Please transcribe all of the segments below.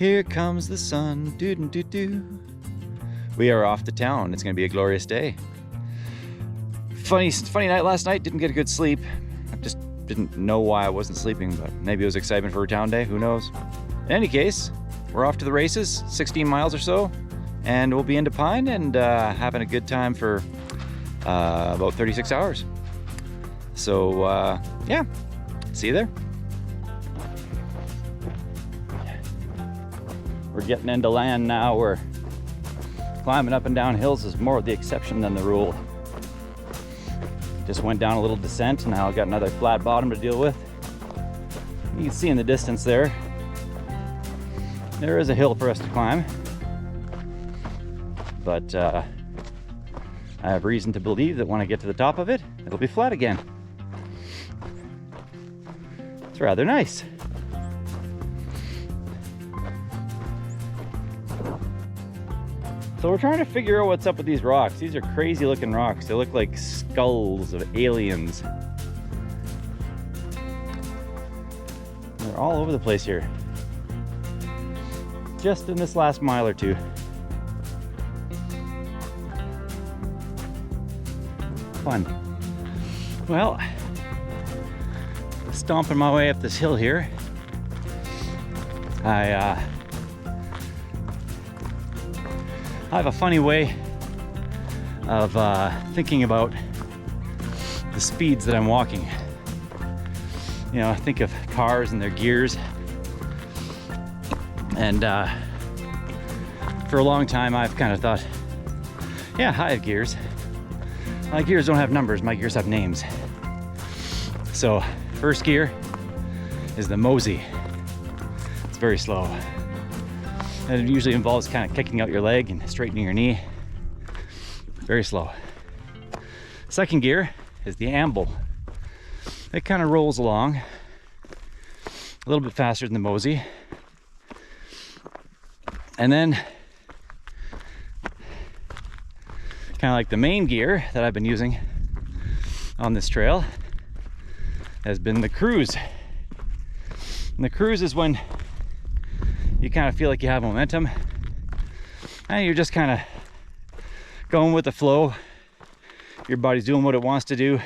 Here comes the sun, doo-doo-doo-doo. We are off to town. It's gonna be a glorious day. Funny night last night, didn't get a good sleep. I just didn't know why I wasn't sleeping, but maybe it was excitement for a town day, who knows. In any case, we're off to the races, 16 miles or so, and we'll be into Pine and having a good time for about 36 hours. So yeah, see you there. We're getting into land now where climbing up and down hills is more the exception than the rule. Just went down a little descent, and now I've got another flat bottom to deal with. You can see in the distance there is a hill for us to climb. But I have reason to believe that when I get to the top of it, it'll be flat again. It's rather nice. So we're trying to figure out what's up with these rocks. These are crazy looking rocks. They look like skulls of aliens. They're all over the place here. Just in this last mile or two. Fun. Well, stomping my way up this hill here, I have a funny way of thinking about the speeds that I'm walking. You know, I think of cars and their gears. And for a long time, I've kind of thought, yeah, I have gears. My gears don't have numbers, my gears have names. So, first gear is the mosey. It's very slow. And it usually involves kind of kicking out your leg and straightening your knee. Very slow. Second gear is the amble. It kind of rolls along a little bit faster than the mosey. And then kind of like the main gear that I've been using on this trail has been the cruise. And the cruise is when you kind of feel like you have momentum and you're just kind of going with the flow. Your body's doing what it wants to do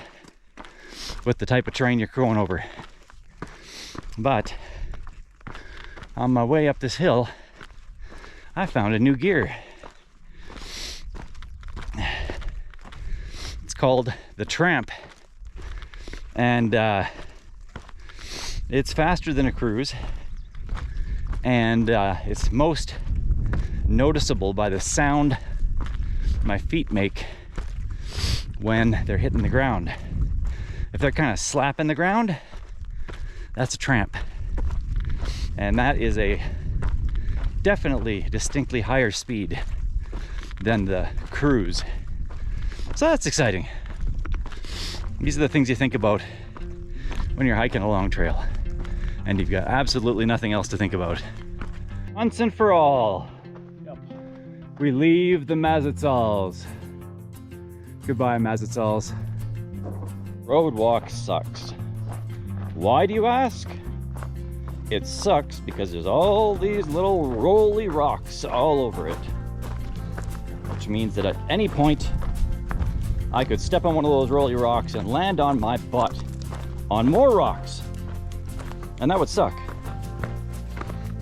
with the type of terrain you're going over. But on my way up this hill, I found a new gear. It's called the Tramp, and it's faster than a cruise, and it's most noticeable by the sound my feet make when they're hitting the ground. If they're kind of slapping the ground, that's a tramp, and that is a definitely distinctly higher speed than the cruise. So that's exciting. These are the things you think about when you're hiking a long trail and you've got absolutely nothing else to think about. Once and for all, we leave the Mazatzals. Goodbye, Mazatzals. Road walk sucks. Why do you ask? It sucks because there's all these little rolly rocks all over it. Which means that at any point, I could step on one of those rolly rocks and land on my butt on more rocks. And that would suck.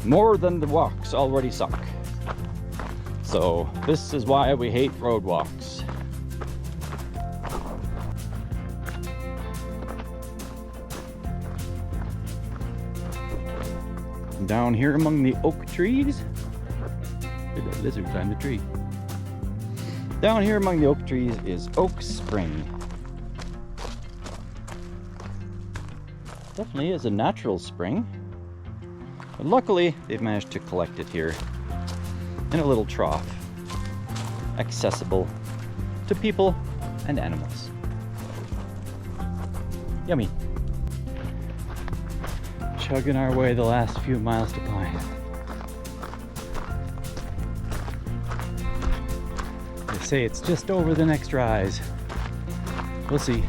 More than the rocks already suck. So this is why we hate road walks. Down here among the oak trees, did that lizard climb the tree? Down here among the oak trees is Oak Spring. Definitely is a natural spring, but luckily they've managed to collect it here in a little trough, accessible to people and animals. Yummy. Chugging our way the last few miles to Pine. They say it's just over the next rise. We'll see.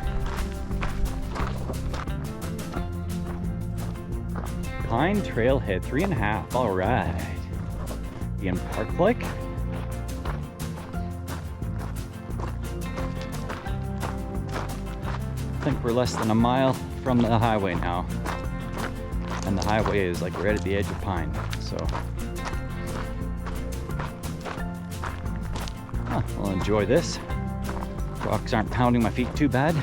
Pine Trailhead 3.5. All right. Canadian park-like. I think we're less than a mile from the highway now. And the highway is like right at the edge of pine, so. I'll enjoy this. Rocks aren't pounding my feet too bad.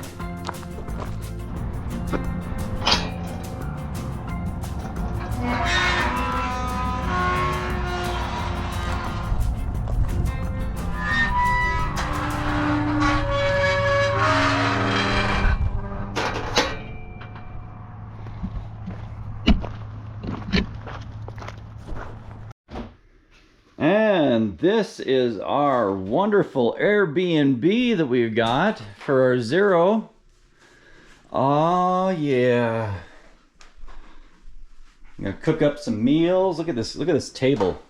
And this is our wonderful Airbnb that we've got for our zero. Oh yeah. I'm gonna cook up some meals. Look at this table.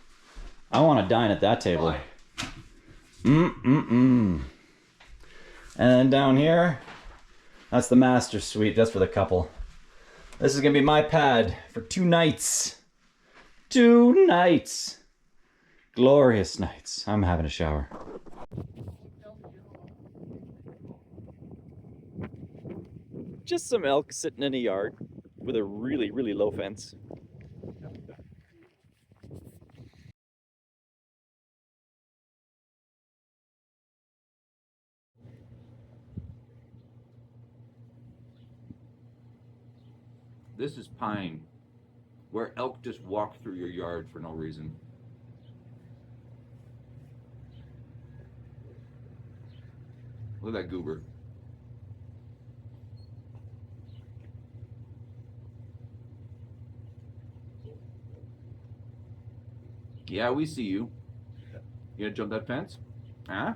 I want to dine at that table. And then down here, that's the master suite. That's for the couple. This is gonna be my pad for 2 nights. 2 nights. Glorious nights. I'm having a shower. Just some elk sitting in a yard with a really, really low fence. This is pine, where elk just walk through your yard for no reason. Look at that goober. Yeah, we see you. You gonna jump that fence? Huh?